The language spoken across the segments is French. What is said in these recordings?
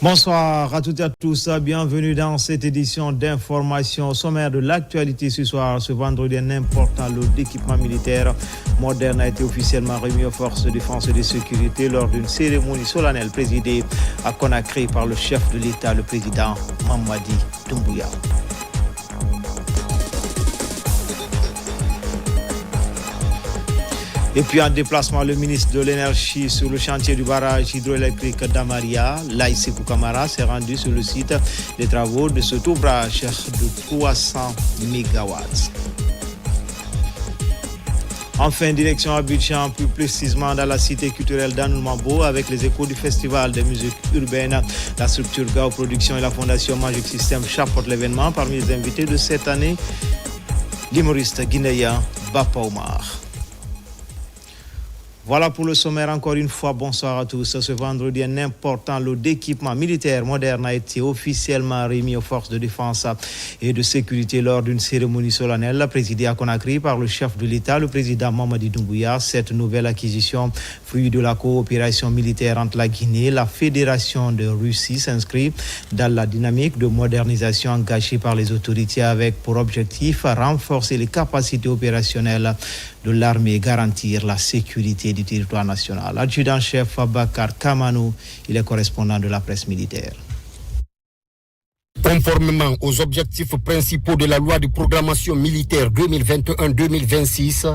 Bonsoir à toutes et à tous, bienvenue dans cette édition d'information au sommaire de l'actualité ce soir. Ce vendredi, un important lot d'équipements militaires modernes a été officiellement remis aux forces de défense et de sécurité lors d'une cérémonie solennelle présidée à Conakry par le chef de l'État, le président Mamadi Doumbouya. Et puis en déplacement, le ministre de l'Énergie sur le chantier du barrage hydroélectrique d'Amaria, Laïsekou Kamara, s'est rendu sur le site des travaux de cet ouvrage de 300 MW. Enfin, direction Abidjan, plus précisément dans la cité culturelle d'Anoumabo, avec les échos du festival de musique urbaine. La structure Gao Production et la fondation Magic System chapeautent l'événement. Parmi les invités de cette année, l'humoriste guinéen Bapa Omar. Voilà pour le sommaire. Encore une fois, bonsoir à tous. Ce vendredi, un important lot d'équipements militaires modernes a été officiellement remis aux forces de défense et de sécurité lors d'une cérémonie solennelle présidée à Conakry par le chef de l'État, le président Mamadi Doumbouya. Cette nouvelle acquisition, fruit de la coopération militaire entre la Guinée et la Fédération de Russie, s'inscrit dans la dynamique de modernisation engagée par les autorités avec pour objectif renforcer les capacités opérationnelles de l'armée et garantir la sécurité du territoire national. Adjudant-chef Abakar Kamanou, il est correspondant de la presse militaire. Conformément aux objectifs principaux de la loi de programmation militaire 2021-2026,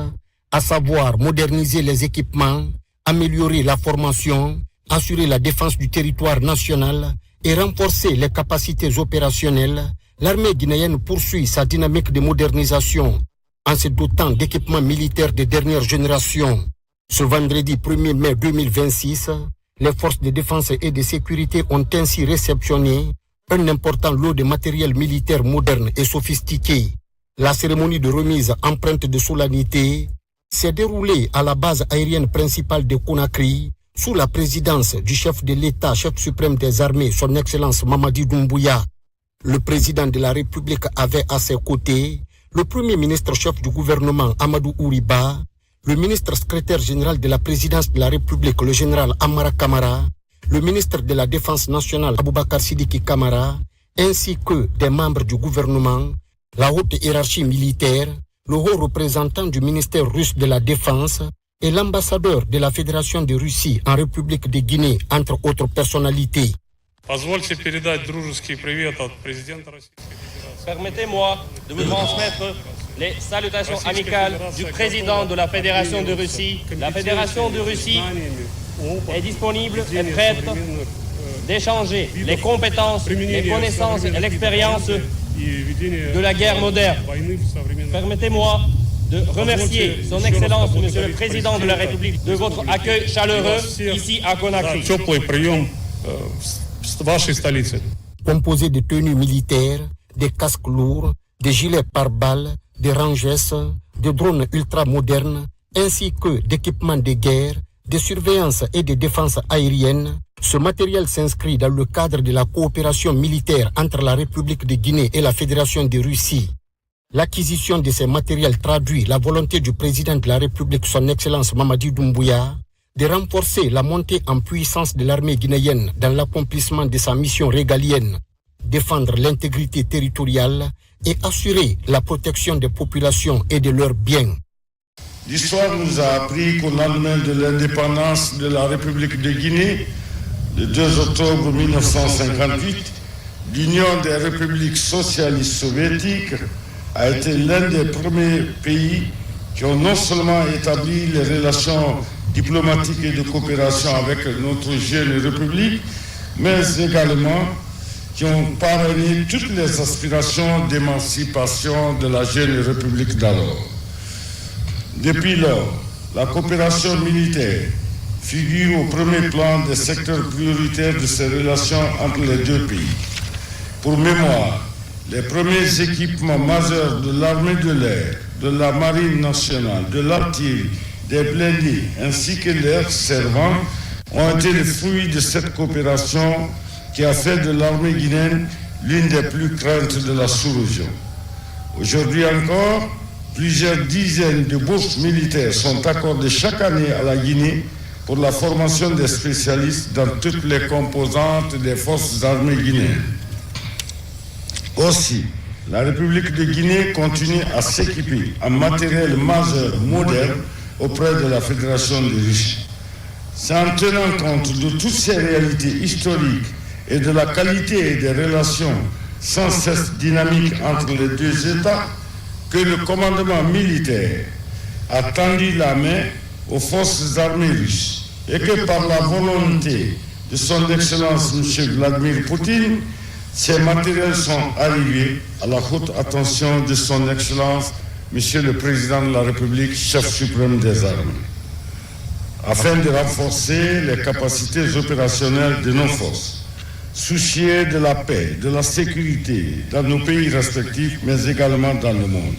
à savoir moderniser les équipements, améliorer la formation, assurer la défense du territoire national et renforcer les capacités opérationnelles, l'armée guinéenne poursuit sa dynamique de modernisation en se dotant d'équipements militaires de dernière génération. Ce vendredi 1er mai 2026, les forces de défense et de sécurité ont ainsi réceptionné un important lot de matériel militaire moderne et sophistiqué. La cérémonie de remise empreinte de solennité s'est déroulée à la base aérienne principale de Conakry sous la présidence du chef de l'État, chef suprême des armées, son Excellence Mamadi Doumbouya. Le président de la République avait à ses côtés le premier ministre chef du gouvernement Amadou Ouriba, le ministre secrétaire général de la présidence de la République, le général Amara Kamara, le ministre de la Défense nationale Aboubakar Sidiki Kamara, ainsi que des membres du gouvernement, la haute hiérarchie militaire, le haut représentant du ministère russe de la Défense et l'ambassadeur de la Fédération de Russie en République de Guinée, entre autres personnalités. Permettez-moi de vous transmettre les salutations amicales du président de la Fédération de Russie. La Fédération de Russie est disponible et prête d'échanger les compétences, les connaissances et l'expérience de la guerre moderne. Permettez-moi de remercier son Excellence, Monsieur le Président de la République, de votre accueil chaleureux ici à Conakry. Composé de tenues militaires, des casques lourds, des gilets pare-balles, des rangesses, des drones ultra-modernes, ainsi que d'équipements de guerre, de surveillance et de défense aérienne, ce matériel s'inscrit dans le cadre de la coopération militaire entre la République de Guinée et la Fédération de Russie. L'acquisition de ces matériels traduit la volonté du président de la République, son Excellence Mamadi Doumbouya, de renforcer la montée en puissance de l'armée guinéenne dans l'accomplissement de sa mission régalienne, défendre l'intégrité territoriale et assurer la protection des populations et de leurs biens. L'histoire nous a appris qu'au lendemain de l'indépendance de la République de Guinée, le 2 octobre 1958, l'Union des républiques socialistes soviétiques a été l'un des premiers pays qui ont non seulement établi les relations diplomatiques et de coopération avec notre jeune République, mais également qui ont parrainé toutes les aspirations d'émancipation de la jeune République d'alors. Depuis lors, la coopération militaire figure au premier plan des secteurs prioritaires de ces relations entre les deux pays. Pour mémoire, les premiers équipements majeurs de l'armée de l'air, de la marine nationale, de l'artillerie, des blindés ainsi que leurs servants ont été le fruit de cette coopération qui a fait de l'armée guinéenne l'une des plus craintes de la sous-région. Aujourd'hui encore, plusieurs dizaines de bourses militaires sont accordées chaque année à la Guinée pour la formation des spécialistes dans toutes les composantes des forces armées guinéennes. Aussi, la République de Guinée continue à s'équiper en matériel majeur moderne auprès de la Fédération de Russie. C'est en tenant compte de toutes ces réalités historiques et de la qualité des relations sans cesse dynamiques entre les deux États que le commandement militaire a tendu la main aux forces armées russes et que par la volonté de son Excellence M. Vladimir Poutine, ces matériels sont arrivés à la haute attention de son Excellence M. le Président de la République, chef suprême des armées, afin de renforcer les capacités opérationnelles de nos forces, soucieux de la paix, de la sécurité dans nos pays respectifs, mais également dans le monde.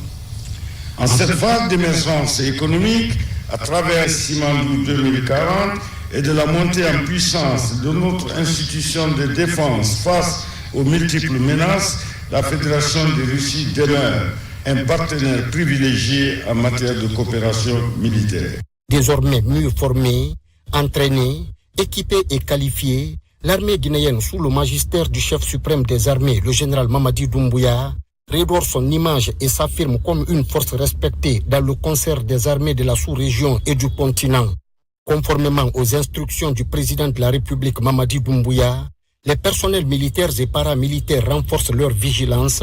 En cette phase d'émergence économique, à travers Simandou 2040 et de la montée en puissance de notre institution de défense face aux multiples menaces, la Fédération de Russie demeure un partenaire privilégié en matière de coopération militaire. Désormais mieux formée, entraînée, équipée et qualifiée, l'armée guinéenne sous le magistère du chef suprême des armées, le général Mamadi Doumbouya, redore son image et s'affirme comme une force respectée dans le concert des armées de la sous-région et du continent. Conformément aux instructions du président de la République Mamadi Doumbouya, les personnels militaires et paramilitaires renforcent leur vigilance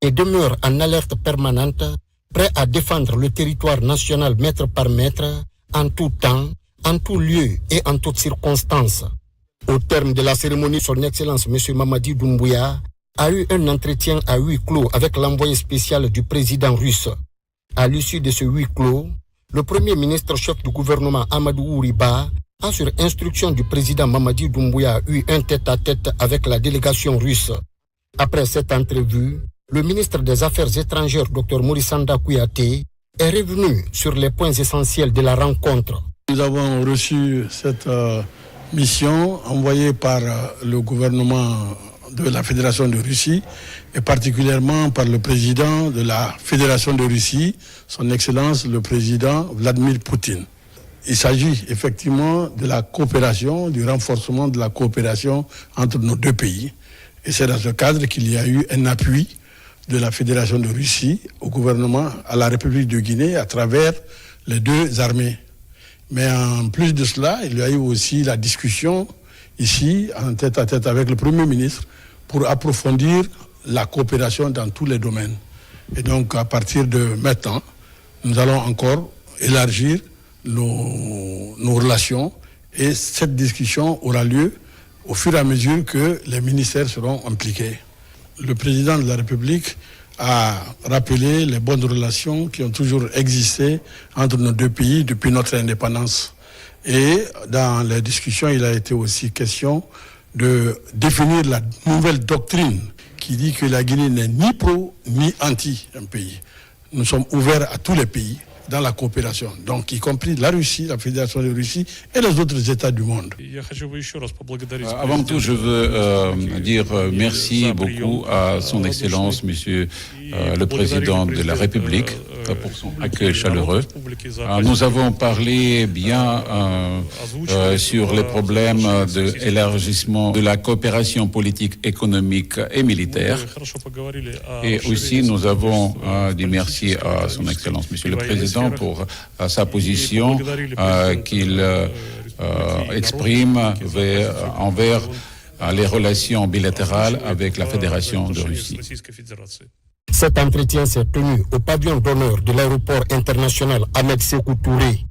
et demeurent en alerte permanente, prêts à défendre le territoire national mètre par mètre, en tout temps, en tout lieu et en toutes circonstances. Au terme de la cérémonie, son Excellence M. Mamadi Doumbouya a eu un entretien à huis clos avec l'envoyé spécial du président russe. À l'issue de ce huis clos, le premier ministre chef du gouvernement Amadou Ouriba a, sur instruction du président Mamadi Doumbouya, eu un tête-à-tête avec la délégation russe. Après cette entrevue, le ministre des Affaires étrangères, Dr Morissanda Kouyaté, est revenu sur les points essentiels de la rencontre. Nous avons reçu cette mission envoyée par le gouvernement de la Fédération de Russie et particulièrement par le président de la Fédération de Russie, son Excellence le président Vladimir Poutine. Il s'agit effectivement de la coopération, du renforcement de la coopération entre nos deux pays. Et c'est dans ce cadre qu'il y a eu un appui de la Fédération de Russie au gouvernement, à la République de Guinée, à travers les deux armées. Mais en plus de cela, il y a eu aussi la discussion ici, en tête-à-tête avec le Premier ministre, pour approfondir la coopération dans tous les domaines. Et donc, à partir de maintenant, nous allons encore élargir nos relations et cette discussion aura lieu au fur et à mesure que les ministères seront impliqués. Le président de la République a rappelé les bonnes relations qui ont toujours existé entre nos deux pays depuis notre indépendance. Et dans les discussions, il a été aussi question de définir la nouvelle doctrine qui dit que la Guinée n'est ni pro ni anti un pays. Nous sommes ouverts à tous les pays dans la coopération, donc y compris la Russie, la Fédération de Russie et les autres États du monde. Avant tout, je veux dire merci beaucoup à son Excellence, Monsieur le Président de la République, pour son accueil chaleureux. Nous avons parlé bien sur les problèmes de l'élargissement de la coopération politique, économique et militaire. Et aussi, nous avons dit merci à son Excellence, Monsieur le Président, pour sa position qu'il exprime envers les relations bilatérales avec la Fédération de Russie. Cet entretien s'est tenu au pavillon d'honneur de l'aéroport international Ahmed Sékou Touré.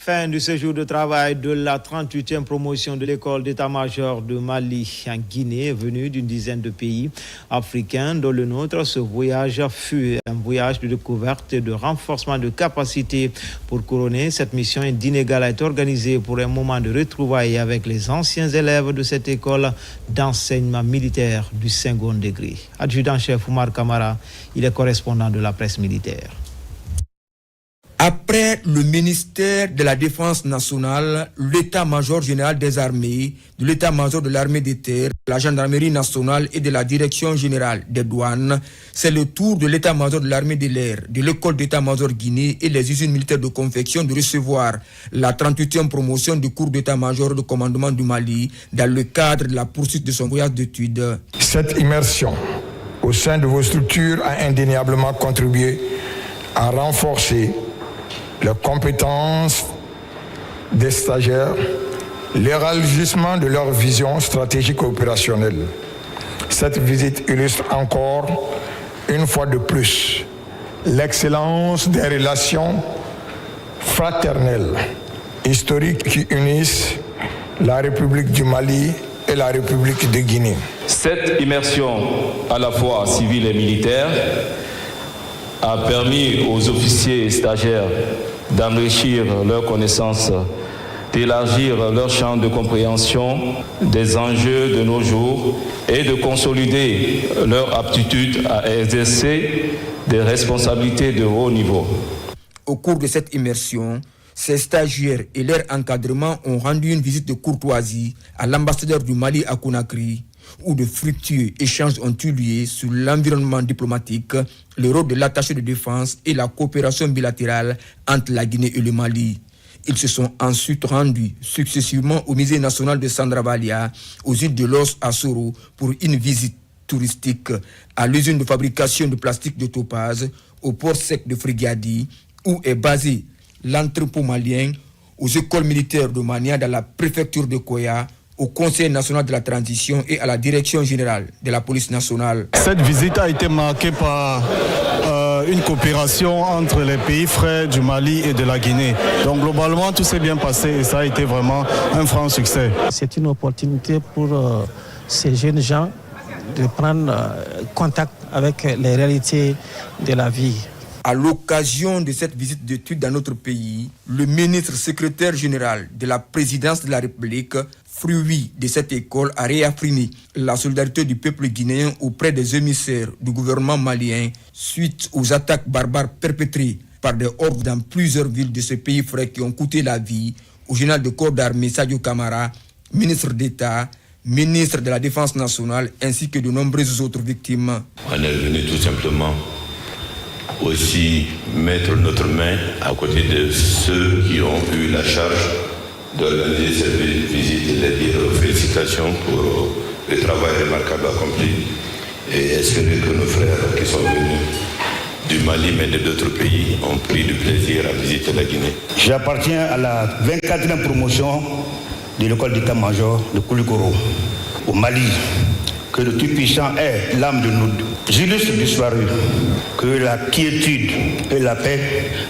Fin du séjour de travail de la 38e promotion de l'école d'état-major de Mali en Guinée, venue d'une dizaine de pays africains, dont le nôtre. Ce voyage fut un voyage de découverte et de renforcement de capacités. Pour couronner cette mission, un dîner gala est organisé pour un moment de retrouvailles avec les anciens élèves de cette école d'enseignement militaire du second degré. Adjudant-chef Oumar Kamara, il est correspondant de la presse militaire. Après le ministère de la Défense nationale, l'état-major général des armées, de l'état-major de l'armée de terre la gendarmerie nationale et de la direction générale des douanes. C'est le tour de l'état-major de l'armée de l'air, de l'école d'état-major Guinée et les usines militaires de confection de recevoir la 38e promotion du cours d'état-major de commandement du Mali dans le cadre de la poursuite de son voyage d'études. Cette immersion au sein de vos structures a indéniablement contribué à renforcer les compétences des stagiaires, l'élargissement de leur vision stratégique et opérationnelle. Cette visite illustre encore, une fois de plus, l'excellence des relations fraternelles, historiques qui unissent la République du Mali et la République de Guinée. Cette immersion à la fois civile et militaire a permis aux officiers et stagiaires d'enrichir leurs connaissances, d'élargir leur champ de compréhension des enjeux de nos jours et de consolider leur aptitude à exercer des responsabilités de haut niveau. Au cours de cette immersion, ces stagiaires et leur encadrement ont rendu une visite de courtoisie à l'ambassadeur du Mali à Conakry, où de fructueux échanges ont eu lieu sur l'environnement diplomatique, le rôle de l'attaché de défense et la coopération bilatérale entre la Guinée et le Mali. Ils se sont ensuite rendus successivement au musée national de Sandrabalia, aux îles de Los Açores pour une visite touristique, à l'usine de fabrication de plastique de Topaz, au port sec de Frigadi, où est basé l'entrepôt malien, aux écoles militaires de Mania dans la préfecture de Koya, au Conseil national de la transition et à la direction générale de la police nationale. Cette visite a été marquée par une coopération entre les pays frères du Mali et de la Guinée. Donc globalement, tout s'est bien passé et ça a été vraiment un franc succès. C'est une opportunité pour ces jeunes gens de prendre contact avec les réalités de la vie. À l'occasion de cette visite d'études dans notre pays, le ministre secrétaire général de la présidence de la République, fruit de cette école, a réaffirmé la solidarité du peuple guinéen auprès des émissaires du gouvernement malien suite aux attaques barbares perpétrées par des hordes dans plusieurs villes de ce pays frère qui ont coûté la vie au général de corps d'armée Sadio Camara, ministre d'État, ministre de la Défense nationale, ainsi que de nombreuses autres victimes. On est venu tout simplement aussi mettre notre main à côté de ceux qui ont eu la charge d'organiser cette visite et de dire félicitations pour le travail remarquable accompli et espérer que nos frères qui sont venus du Mali mais d'autres pays ont pris du plaisir à visiter la Guinée. J'appartiens à la 24e promotion de l'école d'état-major de Koulikoro au Mali. Que le Tout-Puissant est l'âme de nos illustres disparus. Que la quiétude et la paix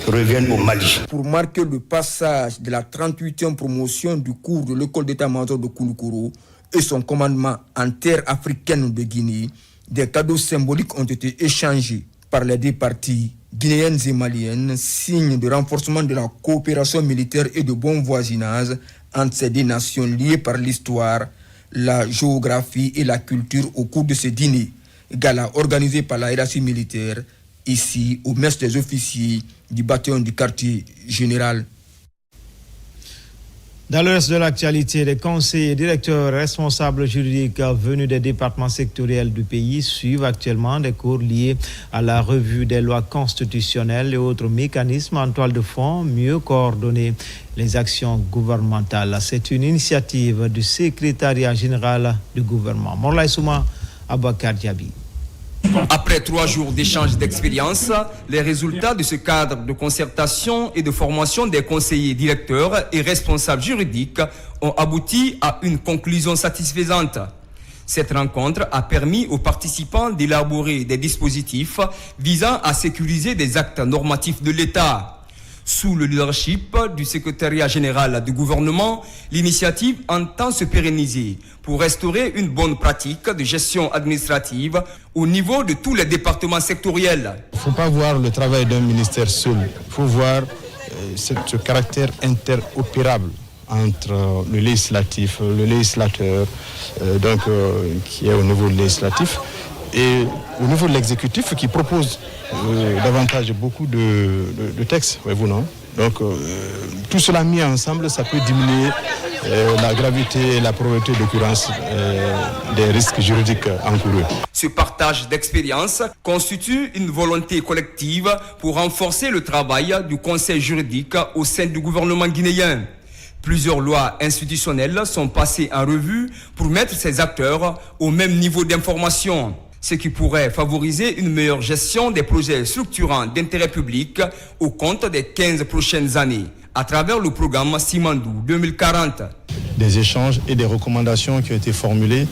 reviennent au Mali. Pour marquer le passage de la 38e promotion du cours de l'école d'état-major de Koulikoro et son commandement en terre africaine de Guinée, des cadeaux symboliques ont été échangés par les deux parties guinéennes et maliennes, signe de renforcement de la coopération militaire et de bon voisinage entre ces deux nations liées par l'histoire, la géographie et la culture au cours de ce dîner. Gala organisé par la hiérarchie militaire, ici au mess des officiers du bataillon du quartier général. Dans le reste de l'actualité, les conseillers, directeurs, responsables juridiques venus des départements sectoriels du pays suivent actuellement des cours liés à la revue des lois constitutionnelles et autres mécanismes en toile de fond, mieux coordonner les actions gouvernementales. C'est une initiative du secrétariat général du gouvernement. Morlaï Souma, Abouakar Diaby. Après 3 jours d'échange d'expérience, les résultats de ce cadre de concertation et de formation des conseillers directeurs et responsables juridiques ont abouti à une conclusion satisfaisante. Cette rencontre a permis aux participants d'élaborer des dispositifs visant à sécuriser des actes normatifs de l'État. Sous le leadership du secrétariat général du gouvernement, l'initiative entend se pérenniser pour restaurer une bonne pratique de gestion administrative au niveau de tous les départements sectoriels. Il ne faut pas voir le travail d'un ministère seul, il faut voir ce caractère interopérable entre le législatif, le législateur, qui est au niveau législatif, et au niveau de l'exécutif qui propose davantage beaucoup de textes, voyez-vous, non? Donc tout cela mis ensemble, ça peut diminuer la gravité et la probabilité d'occurrence des risques juridiques encourus. Ce partage d'expérience constitue une volonté collective pour renforcer le travail du conseil juridique au sein du gouvernement guinéen. Plusieurs lois institutionnelles sont passées en revue pour mettre ces acteurs au même niveau d'information, ce qui pourrait favoriser une meilleure gestion des projets structurants d'intérêt public au compte des 15 prochaines années, à travers le programme Simandou 2040. Des échanges et des recommandations qui ont été formulées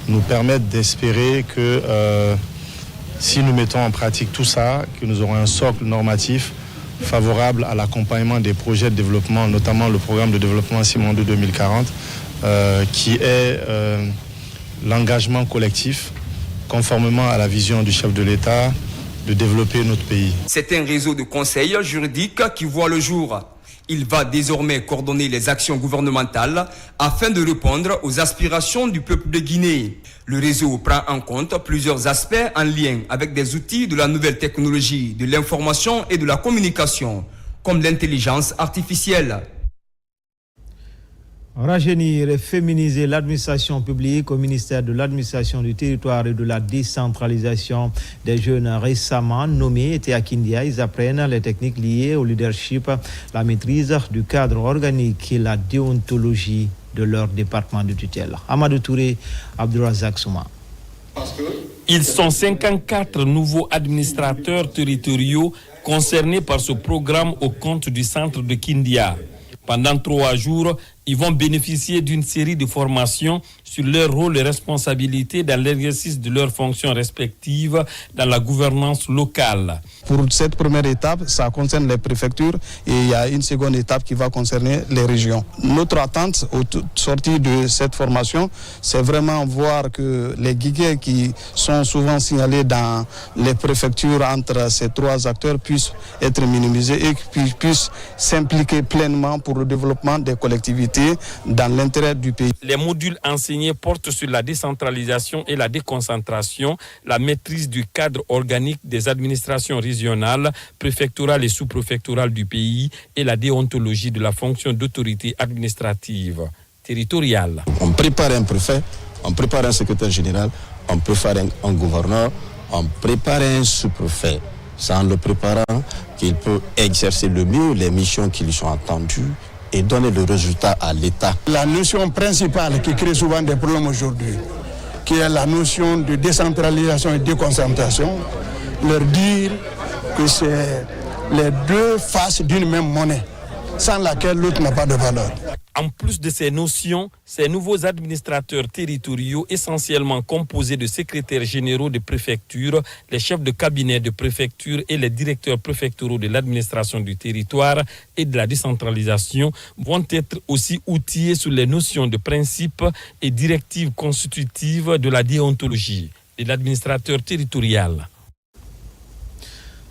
nous permettent d'espérer que si nous mettons en pratique tout ça, que nous aurons un socle normatif favorable à l'accompagnement des projets de développement, notamment le programme de développement Simandou 2040, qui est l'engagement collectif, conformément à la vision du chef de l'État, de développer notre pays. C'est un réseau de conseils juridiques qui voit le jour. Il va désormais coordonner les actions gouvernementales afin de répondre aux aspirations du peuple de Guinée. Le réseau prend en compte plusieurs aspects en lien avec des outils de la nouvelle technologie, de l'information et de la communication, comme l'intelligence artificielle. Rajeunir et féminiser l'administration publique au ministère de l'administration du territoire et de la décentralisation. Des jeunes récemment nommés étaient à Kindia. Ils apprennent les techniques liées au leadership, la maîtrise du cadre organique et la déontologie de leur département de tutelle. Amadou Touré, Abdourazak Souma. Ils sont 54 nouveaux administrateurs territoriaux concernés par ce programme au compte du centre de Kindia. Pendant 3 jours, ils vont bénéficier d'une série de formations sur leur rôle et responsabilités dans l'exercice de leurs fonctions respectives dans la gouvernance locale. Pour cette première étape, ça concerne les préfectures et il y a une seconde étape qui va concerner les régions. Notre attente au sortie de cette formation, c'est vraiment voir que les guiguets qui sont souvent signalés dans les préfectures entre ces 3 acteurs puissent être minimisés et qu'ils puissent s'impliquer pleinement pour le développement des collectivités dans l'intérêt du pays. Les modules enseignés portent sur la décentralisation et la déconcentration, la maîtrise du cadre organique des administrations régionales, préfectorales et sous-préfectorales du pays et la déontologie de la fonction d'autorité administrative territoriale. On prépare un préfet, on prépare un secrétaire général, on prépare un gouverneur, on prépare un sous-préfet. C'est en le préparant qu'il peut exercer le mieux les missions qui lui sont attendues et donner le résultat à l'État. La notion principale qui crée souvent des problèmes aujourd'hui, qui est la notion de décentralisation et déconcentration, leur dire que c'est les 2 faces d'une même monnaie, sans laquelle l'autre n'a pas de valeur. En plus de ces notions, ces nouveaux administrateurs territoriaux, essentiellement composés de secrétaires généraux de préfecture, les chefs de cabinet de préfecture et les directeurs préfectoraux de l'administration du territoire et de la décentralisation, vont être aussi outillés sur les notions de principes et directives constitutives de la déontologie de l'administrateur territorial.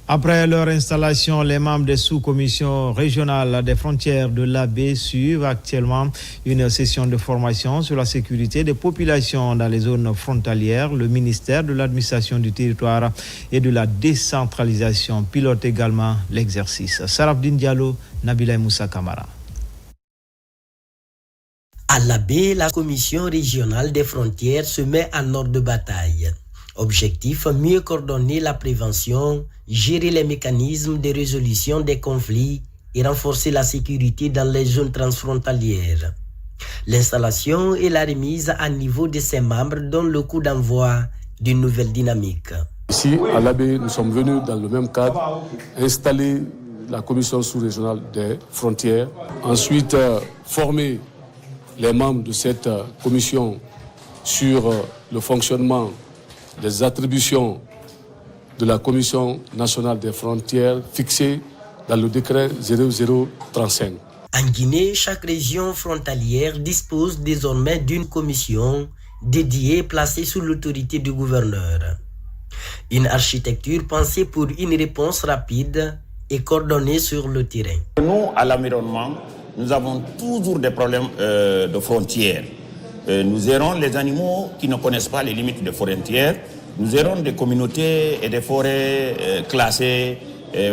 Après leur installation, les membres des sous-commissions régionales des frontières de l'AB suivent actuellement une session de formation sur la sécurité des populations dans les zones frontalières. Le ministère de l'administration du territoire et de la décentralisation pilote également l'exercice. Sarabdine Diallo, Nabila Moussa Kamara. À l'AB, la commission régionale des frontières se met en ordre de bataille. Objectif, mieux coordonner la prévention, gérer les mécanismes de résolution des conflits et renforcer la sécurité dans les zones transfrontalières. L'installation et la remise à niveau de ses membres donnent le coup d'envoi d'une nouvelle dynamique. Ici, à l'AB, nous sommes venus dans le même cadre installer la commission sous-régionale des frontières, ensuite former les membres de cette commission sur le fonctionnement des attributions de la Commission nationale des frontières fixées dans le décret 0035. En Guinée, chaque région frontalière dispose désormais d'une commission dédiée placée sous l'autorité du gouverneur. Une architecture pensée pour une réponse rapide et coordonnée sur le terrain. Nous, à l'environnement, nous avons toujours des problèmes de frontières. Nous errons les animaux qui ne connaissent pas les limites des frontières. Nous errons des communautés et des forêts classées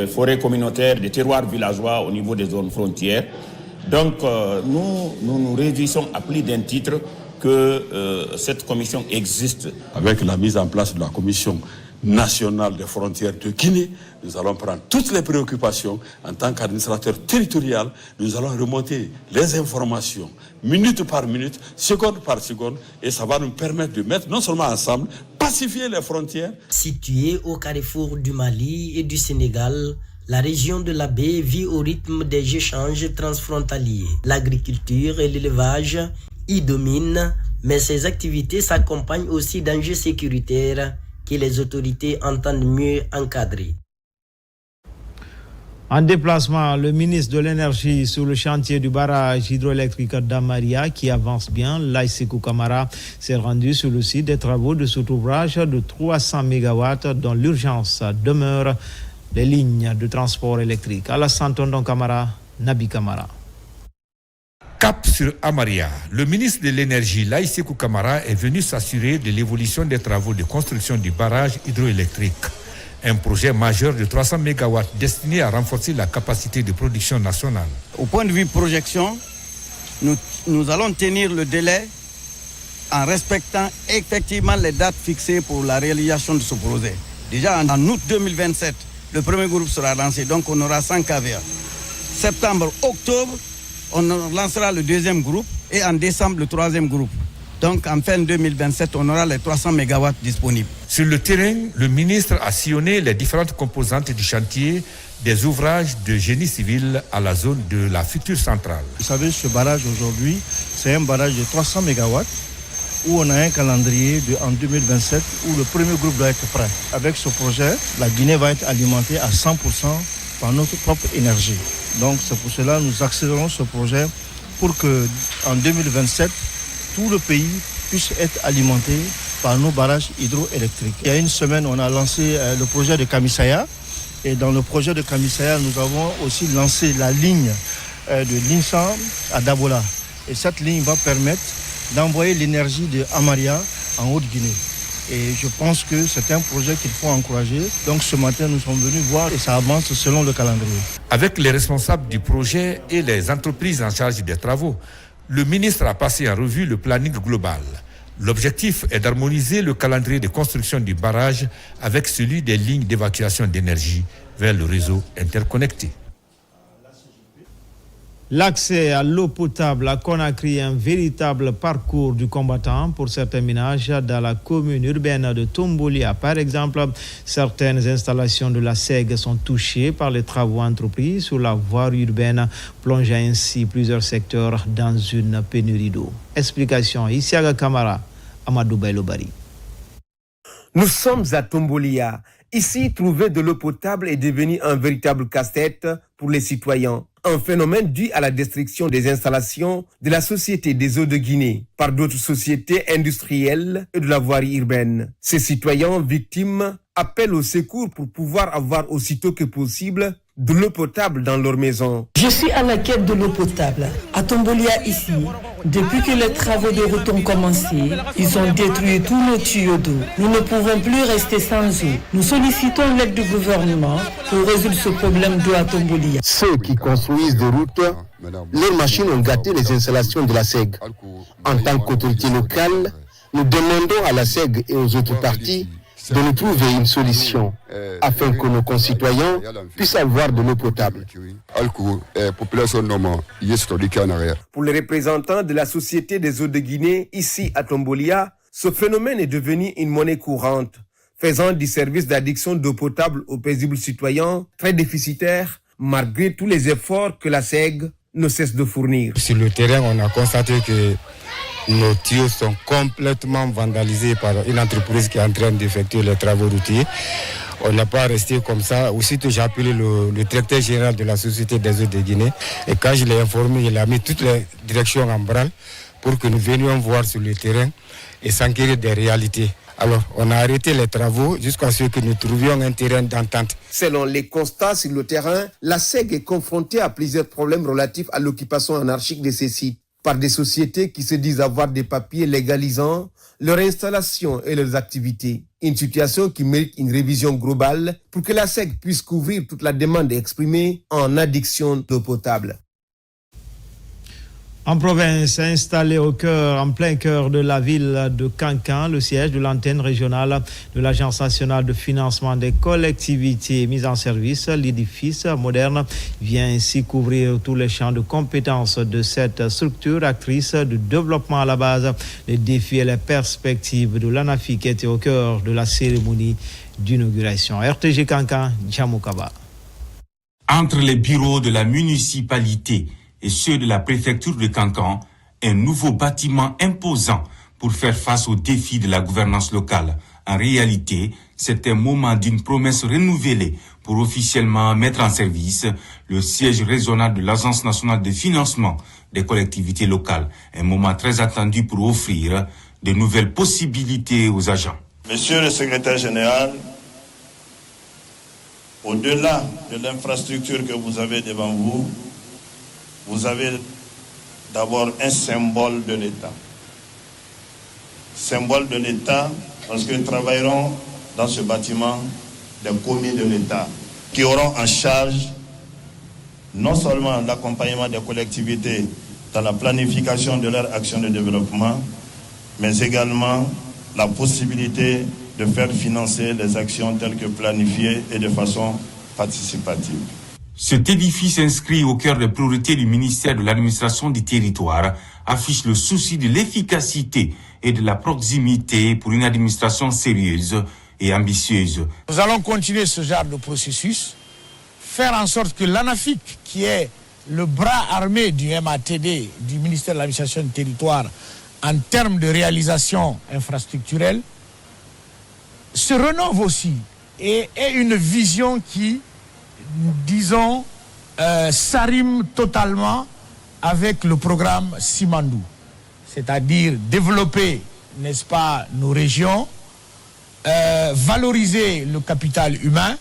forêts communautaires, des terroirs villageois au niveau des zones frontières. Donc nous nous réjouissons à plus d'un titre que cette commission existe. Avec la mise en place de la commission nationale des frontières de Guinée, nous allons prendre toutes les préoccupations en tant qu'administrateur territorial. Nous allons remonter les informations minute par minute, seconde par seconde, et ça va nous permettre de mettre non seulement ensemble, pacifier les frontières. Située au carrefour du Mali et du Sénégal, la région de la baie vit au rythme des échanges transfrontaliers. L'agriculture et l'élevage y dominent, mais ces activités s'accompagnent aussi d'enjeux sécuritaires que les autorités entendent mieux encadrer. En déplacement, le ministre de l'Énergie sur le chantier du barrage hydroélectrique d'Amaria qui avance bien, Laye Sékou Camara s'est rendu sur le site des travaux de cet ouvrage de 300 MW dont l'urgence demeure les lignes de transport électrique. Alassane Tondon Camara, Nabi Camara. Cap sur Amaria, le ministre de l'Énergie, Laye Sékou Camara, est venu s'assurer de l'évolution des travaux de construction du barrage hydroélectrique. Un projet majeur de 300 MW destiné à renforcer la capacité de production nationale. Au point de vue projection, nous allons tenir le délai en respectant effectivement les dates fixées pour la réalisation de ce projet. Déjà en août 2027, le premier groupe sera lancé, donc on aura 100 kVA. Septembre, octobre, on lancera le deuxième groupe et en décembre le troisième groupe. Donc en fin 2027, on aura les 300 MW disponibles. Sur le terrain, le ministre a sillonné les différentes composantes du chantier des ouvrages de génie civil à la zone de la future centrale. Vous savez, ce barrage aujourd'hui, c'est un barrage de 300 MW où on a un calendrier en 2027 où le premier groupe doit être prêt. Avec ce projet, la Guinée va être alimentée à 100% par notre propre énergie. Donc c'est pour cela que nous accélérons ce projet pour qu'en 2027, tout le pays puisse être alimenté par nos barrages hydroélectriques. Il y a une semaine, on a lancé le projet de Kamisaya. Et dans le projet de Kamisaya, nous avons aussi lancé la ligne de l'INSAM à Dabola. Et cette ligne va permettre d'envoyer l'énergie de Amaria en Haute-Guinée. Et je pense que c'est un projet qu'il faut encourager. Donc ce matin, nous sommes venus voir et ça avance selon le calendrier. Avec les responsables du projet et les entreprises en charge des travaux, le ministre a passé en revue le planning global. L'objectif est d'harmoniser le calendrier de construction du barrage avec celui des lignes d'évacuation d'énergie vers le réseau interconnecté. L'accès à l'eau potable à Conakry est un véritable parcours du combattant pour certains ménages dans la commune urbaine de Tombolia. Par exemple, certaines installations de la SEG sont touchées par les travaux entrepris sur la voie urbaine, plongeant ainsi plusieurs secteurs dans une pénurie d'eau. Explication, Isiaga Kamara, Amadou Bailobari. Nous sommes à Tombolia. Ici, trouver de l'eau potable est devenu un véritable casse-tête pour les citoyens. Un phénomène dû à la destruction des installations de la Société des eaux de Guinée par d'autres sociétés industrielles et de la voirie urbaine. Ces citoyens victimes appellent au secours pour pouvoir avoir aussitôt que possible de l'eau potable dans leur maison. Je suis à la quête de l'eau potable. À Tombolia ici, depuis que les travaux de route ont commencé, ils ont détruit tous nos tuyaux d'eau. Nous ne pouvons plus rester sans eau. Nous sollicitons l'aide du gouvernement pour résoudre ce problème d'eau à Tombolia. Ceux qui construisent des routes, leurs machines ont gâté les installations de la SEG. En tant qu'autorité locale, nous demandons à la SEG et aux autres parties de nous trouver une solution afin que nos concitoyens puissent avoir de l'eau potable. Pour les représentants de la Société des eaux de Guinée, ici à Tombolia, ce phénomène est devenu une monnaie courante, faisant du service d'addiction d'eau potable aux paisibles citoyens très déficitaire, malgré tous les efforts que la SEG ne cesse de fournir. Sur le terrain, on a constaté que nos tuyaux sont complètement vandalisés par une entreprise qui est en train d'effectuer les travaux routiers. On n'a pas resté comme ça. Aussitôt, j'ai appelé le directeur général de la Société des eaux de Guinée. Et quand je l'ai informé, il a mis toutes les directions en branle pour que nous venions voir sur le terrain et s'enquérir des réalités. Alors, on a arrêté les travaux jusqu'à ce que nous trouvions un terrain d'entente. Selon les constats sur le terrain, la SEG est confrontée à plusieurs problèmes relatifs à l'occupation anarchique de ces sites. par des sociétés qui se disent avoir des papiers légalisant leur installation et leurs activités. Une situation qui mérite une révision globale pour que la SEC puisse couvrir toute la demande exprimée en addiction d'eau potable. En province, installé en plein cœur de la ville de Kankan, le siège de l'antenne régionale de l'Agence nationale de financement des collectivités mises en service, l'édifice moderne vient ainsi couvrir tous les champs de compétences de cette structure actrice de développement à la base. Les défis et les perspectives de l'ANAFIC étaient au cœur de la cérémonie d'inauguration. RTG Kankan, Djamoukaba. Entre les bureaux de la municipalité et ceux de la préfecture de Kankan, un nouveau bâtiment imposant pour faire face aux défis de la gouvernance locale. En réalité, c'est un moment d'une promesse renouvelée pour officiellement mettre en service le siège régional de l'Agence nationale de financement des collectivités locales. Un moment très attendu pour offrir de nouvelles possibilités aux agents. Monsieur le secrétaire général, au-delà de l'infrastructure que vous avez devant vous, vous avez d'abord un symbole de l'État. Symbole de l'État parce que nous travaillerons dans ce bâtiment des commis de l'État qui auront en charge non seulement l'accompagnement des collectivités dans la planification de leur action de développement, mais également la possibilité de faire financer les actions telles que planifiées et de façon participative. Cet édifice inscrit au cœur des priorités du ministère de l'administration du territoire affiche le souci de l'efficacité et de la proximité pour une administration sérieuse et ambitieuse. Nous allons continuer ce genre de processus, faire en sorte que l'ANAFIC, qui est le bras armé du MATD, du ministère de l'administration du territoire, en termes de réalisation infrastructurelle, se rénove aussi et ait une vision qui, disons, s'arrime totalement avec le programme Simandou, c'est-à-dire développer, n'est-ce pas, nos régions, valoriser le capital humain,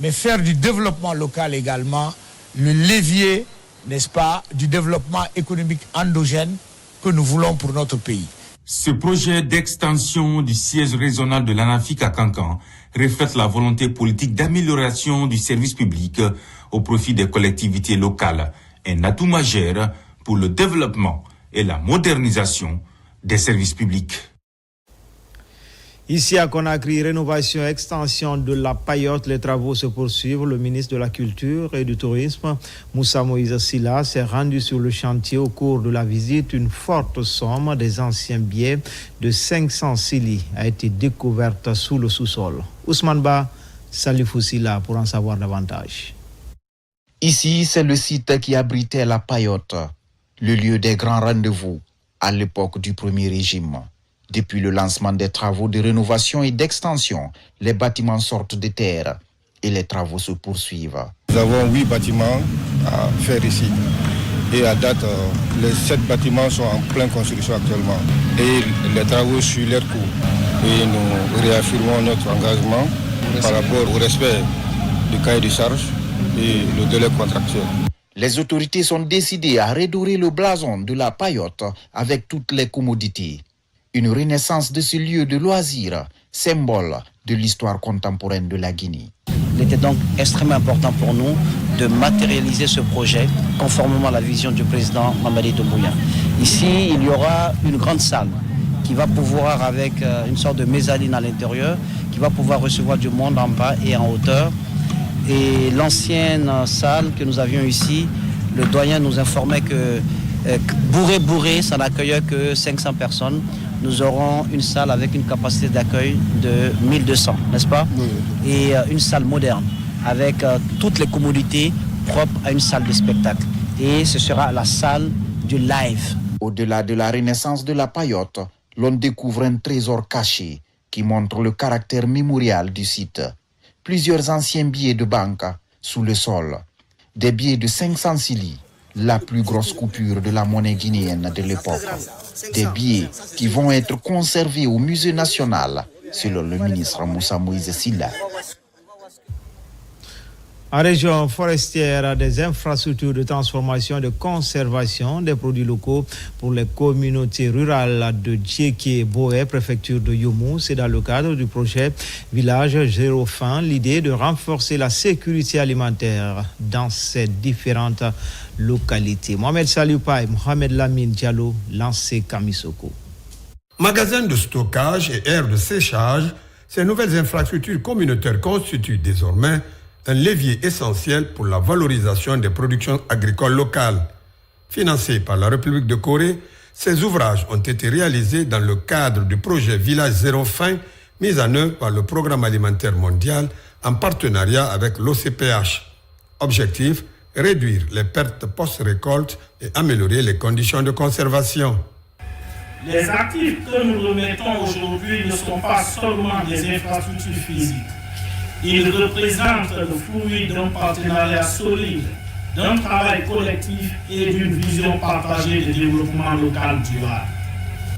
mais faire du développement local également le levier, n'est-ce pas, du développement économique endogène que nous voulons pour notre pays. Ce projet d'extension du siège régional de l'ANAFIC à Kankan reflète la volonté politique d'amélioration du service public au profit des collectivités locales, un atout majeur pour le développement et la modernisation des services publics. Ici à Conakry, rénovation et extension de la paillote, les travaux se poursuivent. Le ministre de la Culture et du Tourisme, Moussa Moïse Silla, s'est rendu sur le chantier au cours de la visite. Une forte somme des anciens billets de 500 cili a été découverte sous le sous-sol. Ousmane Ba, Salifou Silla pour en savoir davantage. Ici, c'est le site qui abritait la paillote, le lieu des grands rendez-vous à l'époque du Premier Régime. Depuis le lancement des travaux de rénovation et d'extension, les bâtiments sortent de terre et les travaux se poursuivent. Nous avons 8 bâtiments à faire ici. Et à date, les 7 bâtiments sont en pleine construction actuellement. Et les travaux suivent leur cours. Et nous réaffirmons notre engagement par rapport au respect du cahier de charge et le délai contractuel. Les autorités sont décidées à redorer le blason de la paillote avec toutes les commodités. Une renaissance de ce lieu de loisirs, symbole de l'histoire contemporaine de la Guinée. Il était donc extrêmement important pour nous de matérialiser ce projet conformément à la vision du président Mamadi Doumbouya. Ici, il y aura une grande salle qui va pouvoir, avec une sorte de mezzanine à l'intérieur, qui va pouvoir recevoir du monde en bas et en hauteur. Et l'ancienne salle que nous avions ici, le doyen nous informait que bourré, ça n'accueillait que 500 personnes. Nous aurons une salle avec une capacité d'accueil de 1200, n'est-ce pas? Oui. Et une salle moderne, avec toutes les commodités propres à une salle de spectacle. Et ce sera la salle du live. Au-delà de la renaissance de la paillote, l'on découvre un trésor caché qui montre le caractère mémorial du site. Plusieurs anciens billets de banque sous le sol. Des billets de 500 cili, la plus grosse coupure de la monnaie guinéenne de l'époque. Des billets qui vont être conservés au musée national, selon le ministre Moussa Moïse Silla. En région forestière, des infrastructures de transformation et de conservation des produits locaux pour les communautés rurales de Djéké, Boé, préfecture de Yomou. C'est dans le cadre du projet Village Zéro Faim, l'idée de renforcer la sécurité alimentaire dans ces différentes localités. Mohamed Salioupaï, Mohamed Lamine Diallo, lancé Kamisoko. Magasins de stockage et aires de séchage, ces nouvelles infrastructures communautaires constituent désormais un levier essentiel pour la valorisation des productions agricoles locales. Financés par la République de Corée, ces ouvrages ont été réalisés dans le cadre du projet Village Zéro Faim, mis en œuvre par le Programme alimentaire mondial en partenariat avec l'OCPH. Objectif, réduire les pertes post-récolte et améliorer les conditions de conservation. Les actifs que nous remettons aujourd'hui ne sont pas seulement des infrastructures physiques. Ils représentent le fruit d'un partenariat solide, d'un travail collectif et d'une vision partagée de développement local durable.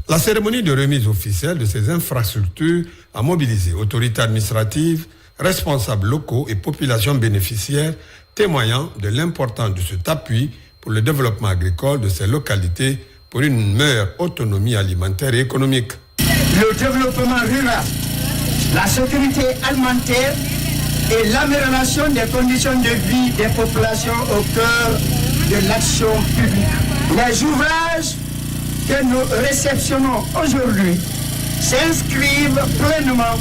La cérémonie de remise officielle de ces infrastructures a mobilisé autorités administratives, responsables locaux et populations bénéficiaires, témoignant de l'importance de cet appui pour le développement agricole de ces localités pour une meilleure autonomie alimentaire et économique. Le développement rural, la sécurité alimentaire et l'amélioration des conditions de vie des populations au cœur de l'action publique. Les ouvrages que nous réceptionnons aujourd'hui s'inscrivent pleinement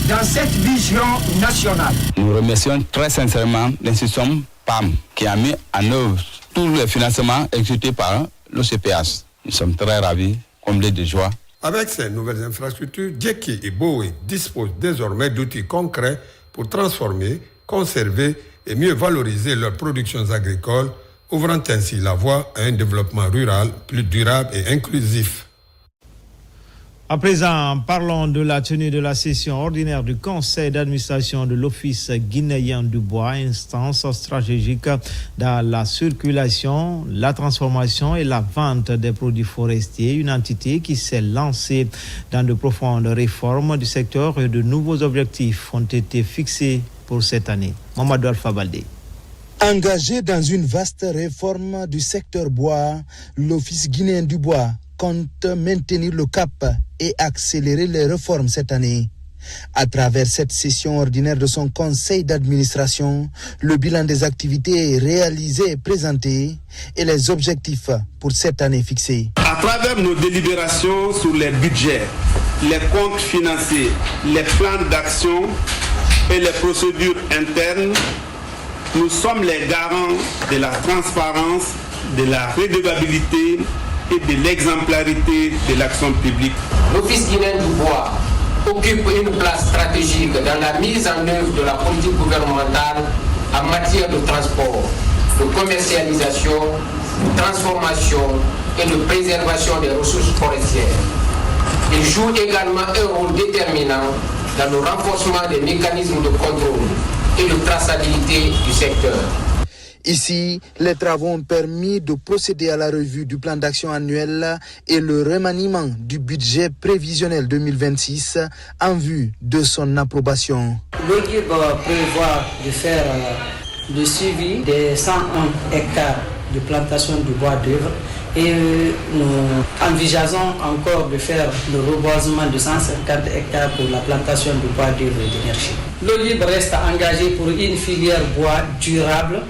dans cette vision nationale. Nous remercions très sincèrement l'institution PAM qui a mis en œuvre tous les financements exécutés par l'OCPH. Nous sommes très ravis, comblés de joie. Avec ces nouvelles infrastructures, Djéké et Boé disposent désormais d'outils concrets pour transformer, conserver et mieux valoriser leurs productions agricoles, ouvrant ainsi la voie à un développement rural plus durable et inclusif. À présent, parlons de la tenue de la session ordinaire du Conseil d'administration de l'Office guinéen du bois, instance stratégique dans la circulation, la transformation et la vente des produits forestiers, une entité qui s'est lancée dans de profondes réformes du secteur et de nouveaux objectifs ont été fixés pour cette année. Mamadou Alpha Baldé. Engagé dans une vaste réforme du secteur bois, l'Office guinéen du bois compte maintenir le cap et accélérer les réformes cette année. À travers cette session ordinaire de son conseil d'administration, le bilan des activités réalisées est présenté et les objectifs pour cette année fixés. À travers nos délibérations sur les budgets, les comptes financiers, les plans d'action et les procédures internes, nous sommes les garants de la transparence, de la redevabilité et de l'exemplarité de l'action publique. L'Office guinéen du bois occupe une place stratégique dans la mise en œuvre de la politique gouvernementale en matière de transport, de commercialisation, de transformation et de préservation des ressources forestières. Il joue également un rôle déterminant dans le renforcement des mécanismes de contrôle et de traçabilité du secteur. Ici, les travaux ont permis de procéder à la revue du plan d'action annuel et le remaniement du budget prévisionnel 2026 en vue de son approbation. Le guide prévoit de faire le suivi des 101 hectares de plantation de bois d'œuvre et nous envisageons encore de faire le reboisement de 150 hectares pour la plantation de bois d'œuvre et d'énergie. Le LIB reste engagé pour une filière bois durable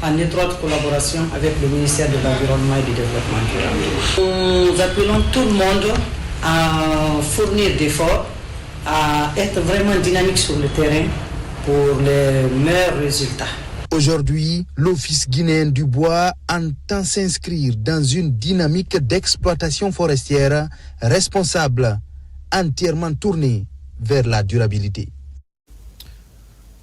en étroite collaboration avec le ministère de l'Environnement et du Développement durable. Nous appelons tout le monde à fournir d'efforts, à être vraiment dynamique sur le terrain pour les meilleurs résultats. Aujourd'hui, l'Office guinéen du bois entend s'inscrire dans une dynamique d'exploitation forestière responsable, entièrement tournée vers la durabilité.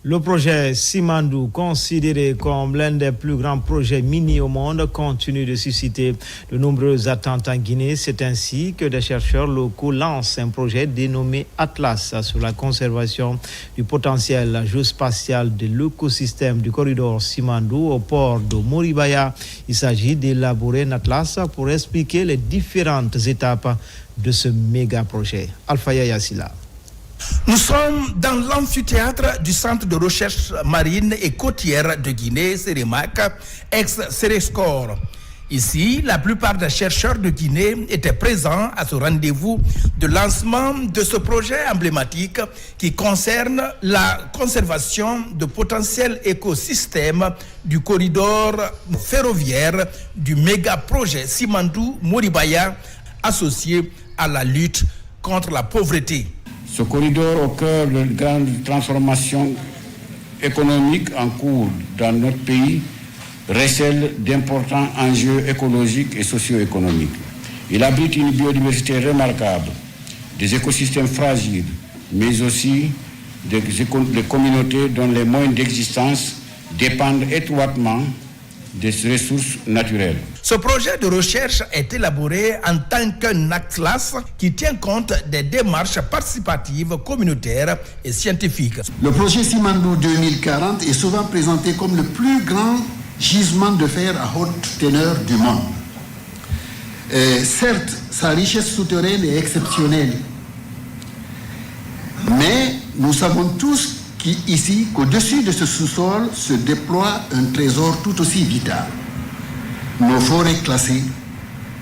Le projet Simandou, considéré comme l'un des plus grands projets miniers au monde, continue de susciter de nombreuses attentes en Guinée. C'est ainsi que des chercheurs locaux lancent un projet dénommé Atlas sur la conservation du potentiel géospatial de l'écosystème du corridor Simandou au port de Moribaya. Il s'agit d'élaborer un atlas pour expliquer les différentes étapes de ce méga projet. Alpha Yassila. Nous sommes dans l'amphithéâtre du Centre de recherche marine et côtière de Guinée, CEREMAC, ex-CERESCOR. Ici, la plupart des chercheurs de Guinée étaient présents à ce rendez-vous de lancement de ce projet emblématique qui concerne la conservation de potentiels écosystèmes du corridor ferroviaire du méga-projet Simandou-Moribaya associé à la lutte contre la pauvreté. Ce corridor au cœur de grandes transformations économiques en cours dans notre pays recèle d'importants enjeux écologiques et socio-économiques. Il abrite une biodiversité remarquable, des écosystèmes fragiles, mais aussi des communautés dont les moyens d'existence dépendent étroitement des ressources naturelles. Ce projet de recherche est élaboré en tant qu'un atlas qui tient compte des démarches participatives, communautaires et scientifiques. Le projet Simandou 2040 est souvent présenté comme le plus grand gisement de fer à haute teneur du monde. Certes, sa richesse souterraine est exceptionnelle, mais nous savons tous ici qu'au-dessus de ce sous-sol se déploie un trésor tout aussi vital. Nos forêts classées,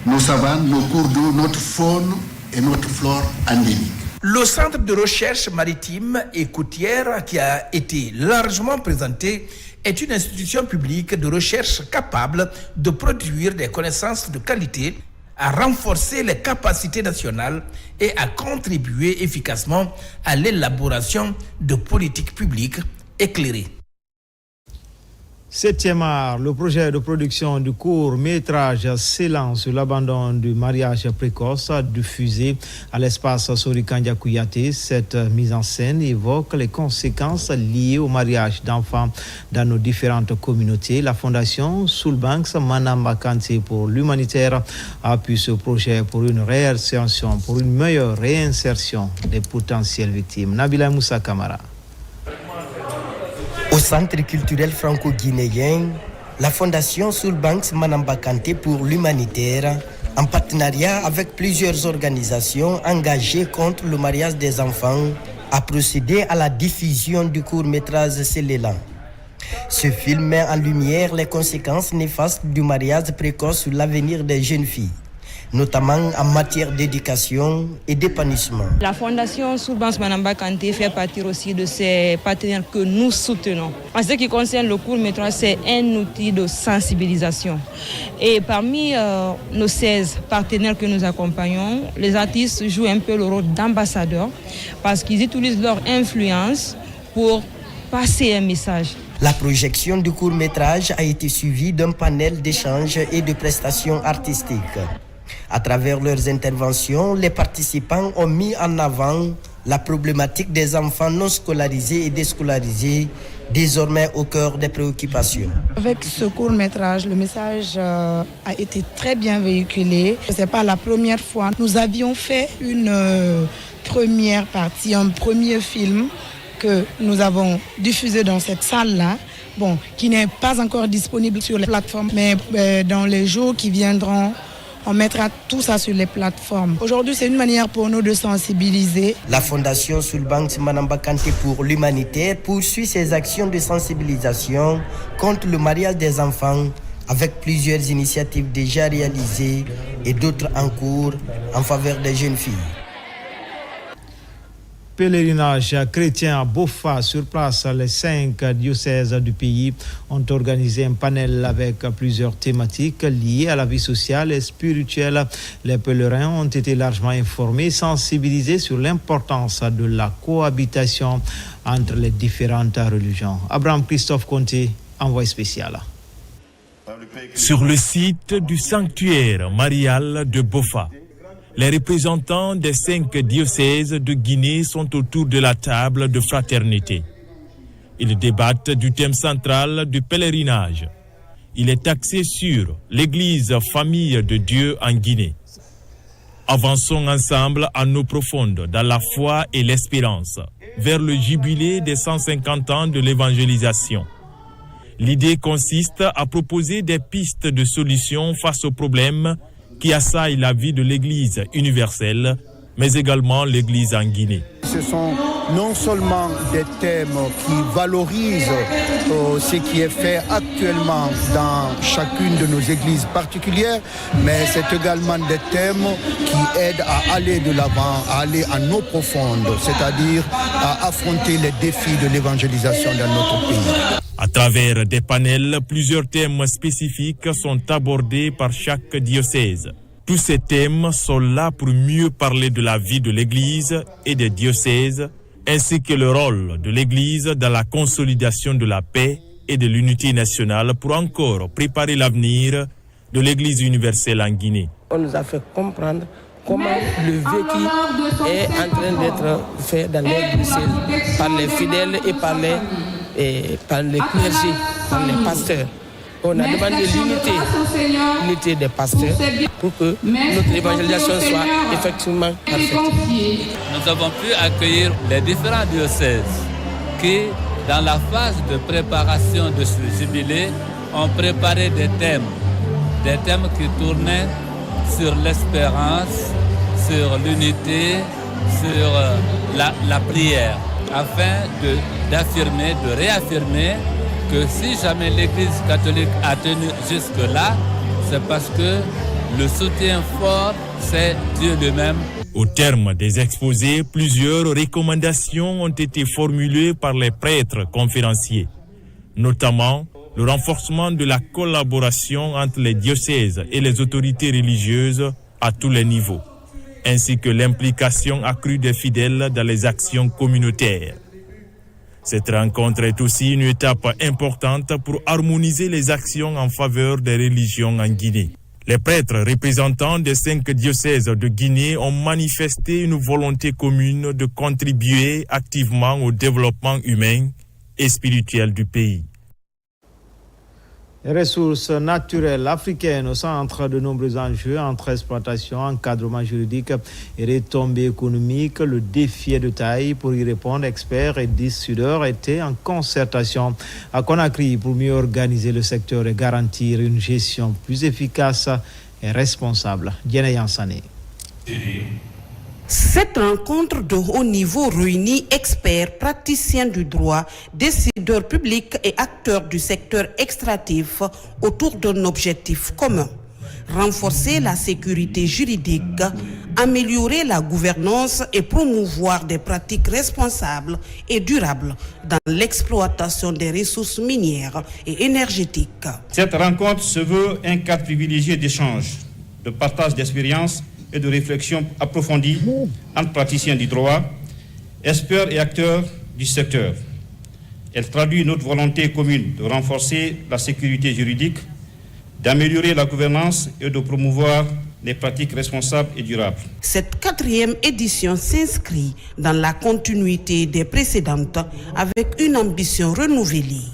nos savanes, nos cours d'eau, notre faune et notre flore endémique. Le centre de recherche maritime et côtière qui a été largement présenté est une institution publique de recherche capable de produire des connaissances de qualité, à renforcer les capacités nationales et à contribuer efficacement à l'élaboration de politiques publiques éclairées. 7e art, le projet de production du court-métrage s'élance sur l'abandon du mariage précoce diffusé à l'espace Sorikandia Kouyaté. Cette mise en scène évoque les conséquences liées au mariage d'enfants dans nos différentes communautés. La fondation Soulbanks Manamba Kanté pour l'humanitaire appuie ce projet pour une réinsertion, pour une meilleure réinsertion des potentielles victimes. Nabila Moussa Kamara. Au Centre culturel franco-guinéen, la Fondation Soulbanks Manamba Kanté pour l'humanitaire, en partenariat avec plusieurs organisations engagées contre le mariage des enfants, a procédé à la diffusion du court-métrage Célélan. Ce film met en lumière les conséquences néfastes du mariage précoce sur l'avenir des jeunes filles, notamment en matière d'éducation et d'épanouissement. La Fondation Soulbanks Manamba Kanté fait partie aussi de ces partenaires que nous soutenons. En ce qui concerne le court-métrage, c'est un outil de sensibilisation. Et parmi nos 16 partenaires que nous accompagnons, les artistes jouent un peu le rôle d'ambassadeurs parce qu'ils utilisent leur influence pour passer un message. La projection du court-métrage a été suivie d'un panel d'échanges et de prestations artistiques. À travers leurs interventions, les participants ont mis en avant la problématique des enfants non scolarisés et déscolarisés, désormais au cœur des préoccupations. Avec ce court-métrage, le message a été très bien véhiculé. Ce n'est pas la première fois. Nous avions fait une première partie, un premier film que nous avons diffusé dans cette salle-là, qui n'est pas encore disponible sur les plateformes, mais dans les jours qui viendront, on mettra tout ça sur les plateformes. Aujourd'hui, c'est une manière pour nous de sensibiliser. La Fondation Soulbanks Manamba Kanté pour l'humanitaire poursuit ses actions de sensibilisation contre le mariage des enfants avec plusieurs initiatives déjà réalisées et d'autres en cours en faveur des jeunes filles. Pèlerinage chrétien à Bofa. Sur place, les 5 diocèses du pays ont organisé un panel avec plusieurs thématiques liées à la vie sociale et spirituelle. Les pèlerins ont été largement informés, sensibilisés sur l'importance de la cohabitation entre les différentes religions. Abraham Christophe Conté, envoyé spécial. Sur le site du sanctuaire marial de Bofa, les représentants des 5 diocèses de Guinée sont autour de la table de fraternité. Ils débattent du thème central du pèlerinage. Il est axé sur l'Église famille de Dieu en Guinée. Avançons ensemble en eau profonde dans la foi et l'espérance vers le jubilé des 150 ans de l'évangélisation. L'idée consiste à proposer des pistes de solutions face aux problèmes qui assaillent la vie de l'Église universelle mais également l'Église en Guinée. Ce sont non seulement des thèmes qui valorisent ce qui est fait actuellement dans chacune de nos églises particulières, mais c'est également des thèmes qui aident à aller de l'avant, à aller en eau profonde, c'est-à-dire à affronter les défis de l'évangélisation dans notre pays. À travers des panels, plusieurs thèmes spécifiques sont abordés par chaque diocèse. Tous ces thèmes sont là pour mieux parler de la vie de l'Église et des diocèses, ainsi que le rôle de l'Église dans la consolidation de la paix et de l'unité nationale pour encore préparer l'avenir de l'Église universelle en Guinée. On nous a fait comprendre comment le vécu est en train d'être fait dans les diocèses par les fidèles et par les clergés, par les pasteurs. On a demandé l'unité des pasteurs pour que notre évangélisation soit effectivement parfaite. Nous avons pu accueillir les différents diocèses qui, dans la phase de préparation de ce jubilé, ont préparé des thèmes qui tournaient sur l'espérance, sur l'unité, sur la prière, afin d'affirmer, de réaffirmer que si jamais l'Église catholique a tenu jusque-là, c'est parce que le soutien fort, c'est Dieu lui-même. Au terme des exposés, plusieurs recommandations ont été formulées par les prêtres conférenciers, notamment le renforcement de la collaboration entre les diocèses et les autorités religieuses à tous les niveaux, ainsi que l'implication accrue des fidèles dans les actions communautaires. Cette rencontre est aussi une étape importante pour harmoniser les actions en faveur des religions en Guinée. Les prêtres représentants des 5 diocèses de Guinée ont manifesté une volonté commune de contribuer activement au développement humain et spirituel du pays. Les ressources naturelles africaines au centre de nombreux enjeux entre exploitation, encadrement juridique et retombées économiques. Le défi est de taille. Pour y répondre, experts et décideurs étaient en concertation à Conakry pour mieux organiser le secteur et garantir une gestion plus efficace et responsable. Diana Yansane. Cette rencontre de haut niveau réunit experts, praticiens du droit, décideurs publics et acteurs du secteur extractif autour d'un objectif commun. Renforcer la sécurité juridique, améliorer la gouvernance et promouvoir des pratiques responsables et durables dans l'exploitation des ressources minières et énergétiques. Cette rencontre se veut un cadre privilégié d'échange, de partage d'expériences et de réflexion approfondie entre praticiens du droit, experts et acteurs du secteur. Elle traduit notre volonté commune de renforcer la sécurité juridique, d'améliorer la gouvernance et de promouvoir les pratiques responsables et durables. Cette 4e édition s'inscrit dans la continuité des précédentes avec une ambition renouvelée.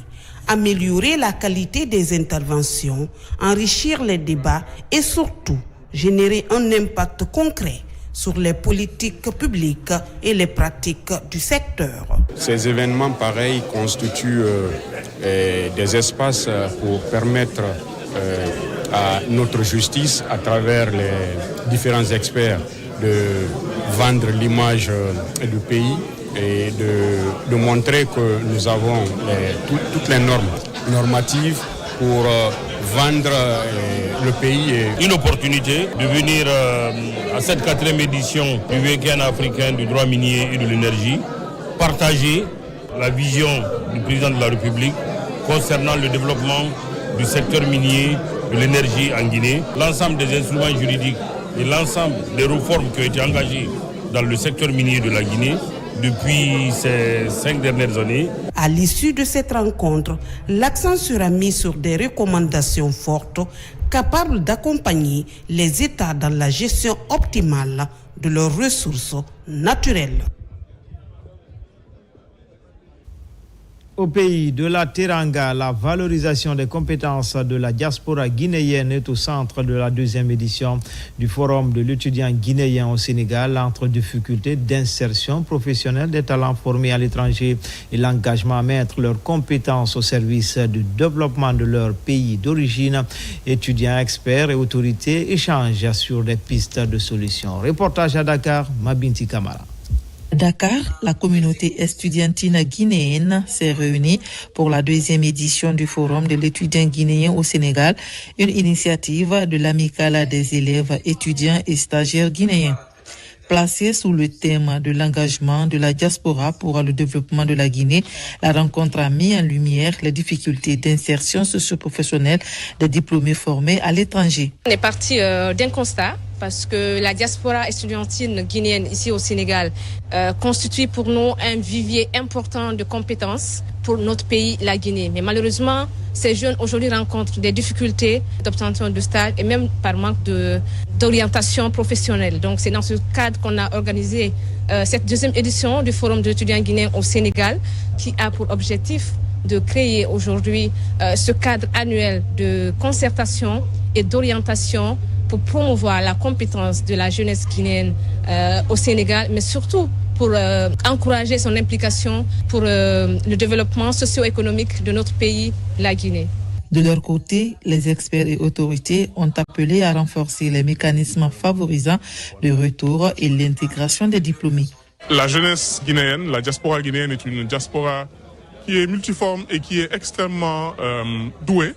Améliorer la qualité des interventions, enrichir les débats et surtout générer un impact concret sur les politiques publiques et les pratiques du secteur. Ces événements pareils constituent des espaces pour permettre à notre justice, à travers les différents experts, de vendre l'image du pays et de montrer que nous avons toutes les normes normatives pour vendre le pays. Une opportunité de venir à cette 4e édition du week-end africain du droit minier et de l'énergie, partager la vision du président de la République concernant le développement du secteur minier, de l'énergie en Guinée, l'ensemble des instruments juridiques et l'ensemble des réformes qui ont été engagées dans le secteur minier de la Guinée depuis ces 5 dernières années. À l'issue de cette rencontre, l'accent sera mis sur des recommandations fortes capables d'accompagner les États dans la gestion optimale de leurs ressources naturelles. Au pays de la Teranga, la valorisation des compétences de la diaspora guinéenne est au centre de la 2e édition du Forum de l'étudiant guinéen au Sénégal entre difficultés d'insertion professionnelle des talents formés à l'étranger et l'engagement à mettre leurs compétences au service du développement de leur pays d'origine. Étudiants, experts et autorités échangent sur des pistes de solutions. Reportage à Dakar, Mabinti Kamara. Dakar, la communauté estudiantine guinéenne s'est réunie pour la 2e édition du Forum de l'étudiant guinéen au Sénégal, une initiative de l'amicale des élèves, étudiants et stagiaires guinéens. Placée sous le thème de l'engagement de la diaspora pour le développement de la Guinée, la rencontre a mis en lumière les difficultés d'insertion socio-professionnelle des diplômés formés à l'étranger. On est parti d'un constat parce que la diaspora estudiantine guinéenne ici au Sénégal constitue pour nous un vivier important de compétences pour notre pays, la Guinée. Mais malheureusement, ces jeunes aujourd'hui rencontrent des difficultés d'obtention de stage et même par manque d'orientation professionnelle. Donc c'est dans ce cadre qu'on a organisé cette 2e édition du Forum de l'étudiant guinéen au Sénégal qui a pour objectif de créer aujourd'hui ce cadre annuel de concertation et d'orientation pour promouvoir la compétence de la jeunesse guinéenne au Sénégal, mais surtout pour encourager son implication pour le développement socio-économique de notre pays, la Guinée. De leur côté, les experts et autorités ont appelé à renforcer les mécanismes favorisant le retour et l'intégration des diplômés. La jeunesse guinéenne, la diaspora guinéenne est une diaspora qui est multiforme et qui est extrêmement douée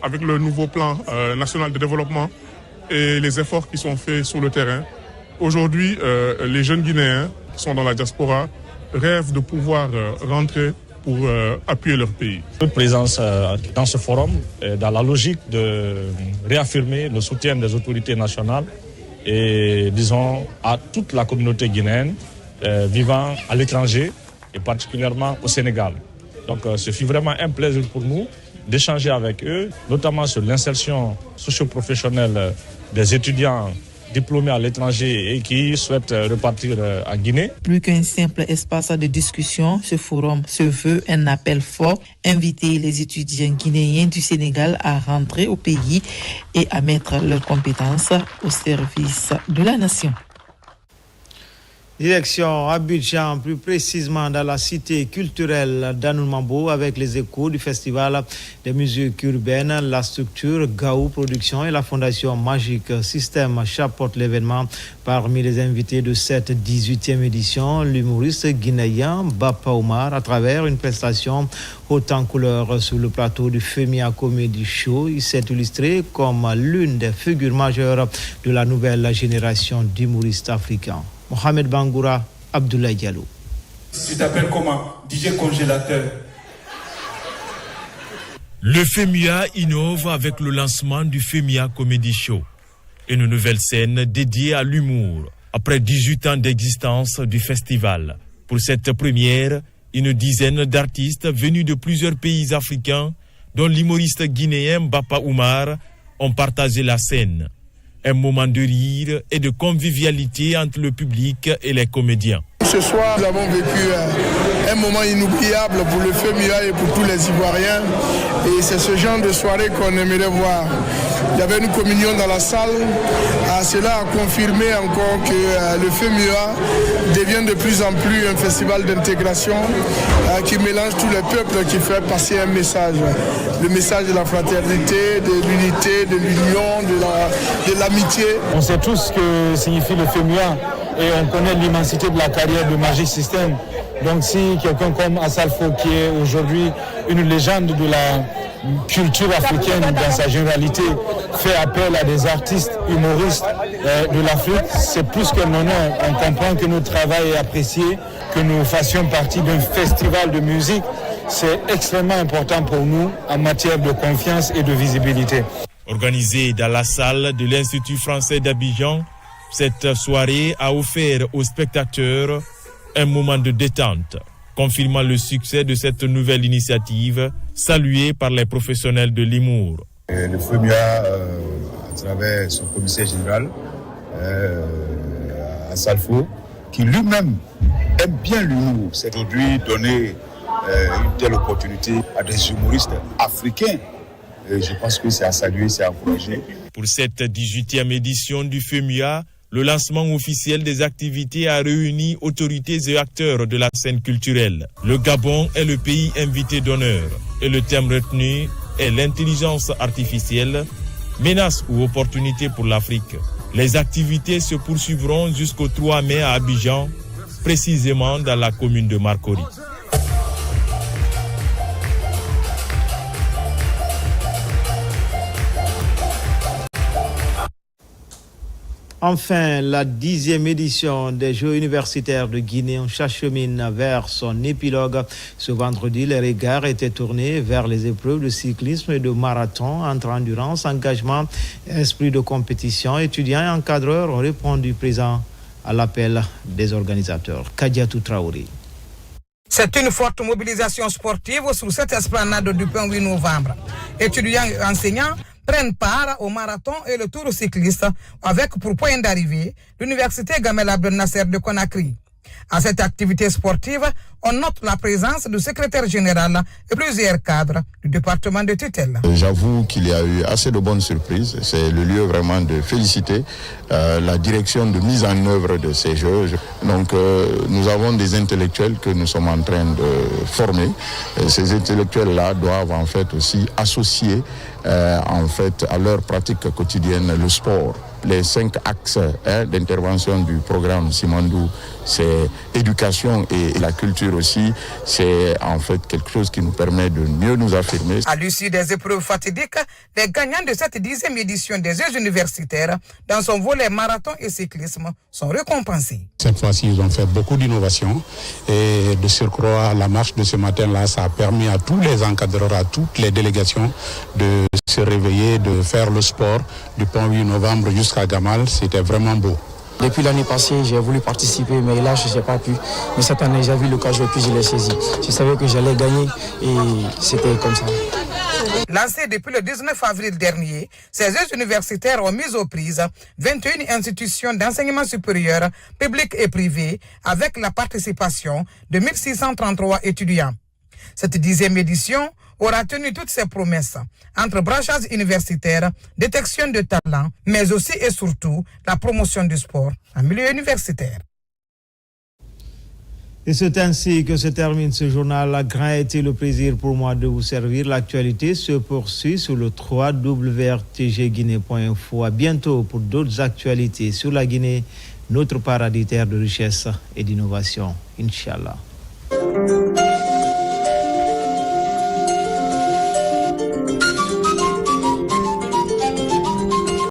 avec le nouveau plan national de développement et les efforts qui sont faits sur le terrain. Aujourd'hui, les jeunes Guinéens qui sont dans la diaspora rêvent de pouvoir rentrer pour appuyer leur pays. Notre présence dans ce forum est dans la logique de réaffirmer le soutien des autorités nationales et, disons, à toute la communauté guinéenne vivant à l'étranger et particulièrement au Sénégal. Donc, ce fut vraiment un plaisir pour nous d'échanger avec eux, notamment sur l'insertion socio-professionnelle des étudiants diplômés à l'étranger et qui souhaitent repartir en Guinée. Plus qu'un simple espace de discussion, ce forum se veut un appel fort, inviter les étudiants guinéens du Sénégal à rentrer au pays et à mettre leurs compétences au service de la nation. Direction Abidjan, plus précisément dans la cité culturelle d'Anoumambo avec les échos du festival des musiques urbaines. La structure Gaou Production et la fondation Magic System chapeautent l'événement. Parmi les invités de cette 18e édition, l'humoriste guinéen Bapa Oumar à travers une prestation haute en couleur sur le plateau du Femia Comedy Show. Il s'est illustré comme l'une des figures majeures de la nouvelle génération d'humoristes africains. Mohamed Bangoura, Abdoulaye Diallo. Tu t'appelles comment? DJ Congélateur. Le FEMIA innove avec le lancement du Femia Comedy Show, une nouvelle scène dédiée à l'humour. Après 18 ans d'existence du festival, pour cette première, une dizaine d'artistes venus de plusieurs pays africains, dont l'humoriste guinéen Bapa Oumar, ont partagé la scène. Un moment de rire et de convivialité entre le public et les comédiens. Ce soir, nous avons vécu un moment inoubliable pour le FEMIA et pour tous les Ivoiriens. Et c'est ce genre de soirée qu'on aimerait voir. Il y avait une communion dans la salle. Cela a confirmé encore que le FEMIA devient de plus en plus un festival d'intégration qui mélange tous les peuples, qui fait passer un message. Le message de la fraternité, de l'unité, de l'union, de l'amitié. On sait tous ce que signifie le FEMIA. Et on connaît l'immensité de la carrière de Magic System. Donc si quelqu'un comme Assalfo, qui est aujourd'hui une légende de la culture africaine dans sa généralité, fait appel à des artistes humoristes de l'Afrique, c'est plus qu'un honneur. On comprend que notre travail est apprécié, que nous fassions partie d'un festival de musique. C'est extrêmement important pour nous en matière de confiance et de visibilité. Organisée dans la salle de l'Institut français d'Abidjan, cette soirée a offert aux spectateurs un moment de détente, confirmant le succès de cette nouvelle initiative, saluée par les professionnels de l'humour. Le FEMIA, à travers son commissaire général, Assalfo, qui lui-même aime bien l'humour, s'est aujourd'hui donné une telle opportunité à des humoristes africains. Et je pense que c'est à saluer, c'est à encourager. Pour cette 18e édition du FEMUA, le lancement officiel des activités a réuni autorités et acteurs de la scène culturelle. Le Gabon est le pays invité d'honneur et le thème retenu est l'intelligence artificielle, menace ou opportunité pour l'Afrique. Les activités se poursuivront jusqu'au 3 mai à Abidjan, précisément dans la commune de Marcory. Enfin, la 10e édition des Jeux universitaires de Guinée s'achemine vers son épilogue. Ce vendredi, les regards étaient tournés vers les épreuves de cyclisme et de marathon entre endurance, engagement, esprit de compétition. Étudiants et encadreurs ont répondu présents à l'appel des organisateurs. Kadiatou Traoré. C'est une forte mobilisation sportive sur cette esplanade du 8 novembre. Étudiants et enseignants prennent part au marathon et le tour cycliste avec pour point d'arrivée l'université Gamel Abdel Nasser de Conakry. À cette activité sportive, on note la présence du secrétaire général et plusieurs cadres du département de tutelle. J'avoue qu'il y a eu assez de bonnes surprises. C'est le lieu vraiment de féliciter la direction de mise en œuvre de ces Jeux. Donc nous avons des intellectuels que nous sommes en train de former. Et ces intellectuels-là doivent en fait aussi associer en fait à leur pratique quotidienne le sport. Les 5 axes d'intervention du programme Simandou, c'est éducation et la culture aussi. C'est en fait quelque chose qui nous permet de mieux nous affirmer. À l'issue des épreuves fatidiques, les gagnants de cette 10e édition des Jeux universitaires, dans son volet marathon et cyclisme, sont récompensés. Cette fois-ci, ils ont fait beaucoup d'innovations et de surcroît, la marche de ce matin-là, ça a permis à tous les encadreurs, à toutes les délégations de se réveiller, de faire le sport du 8 novembre jusqu'à Gamal. C'était vraiment beau. Depuis l'année passée, j'ai voulu participer, mais là, je n'ai pas pu. Mais cette année, j'ai vu l'occasion puis je l'ai saisi. Je savais que j'allais gagner et c'était comme ça. Lancé depuis le 19 avril dernier, ces Jeux universitaires ont mis aux prises 21 institutions d'enseignement supérieur, publics et privés, avec la participation de 1633 étudiants. Cette 10e édition aura tenu toutes ses promesses entre branchage universitaire, détection de talents, mais aussi et surtout la promotion du sport en milieu universitaire. Et c'est ainsi que se termine ce journal. Un grand été le plaisir pour moi de vous servir. L'actualité se poursuit sur le www.rtgguinée.info. À bientôt pour d'autres actualités sur la Guinée, notre paradis terre de richesse et d'innovation. Inch'Allah.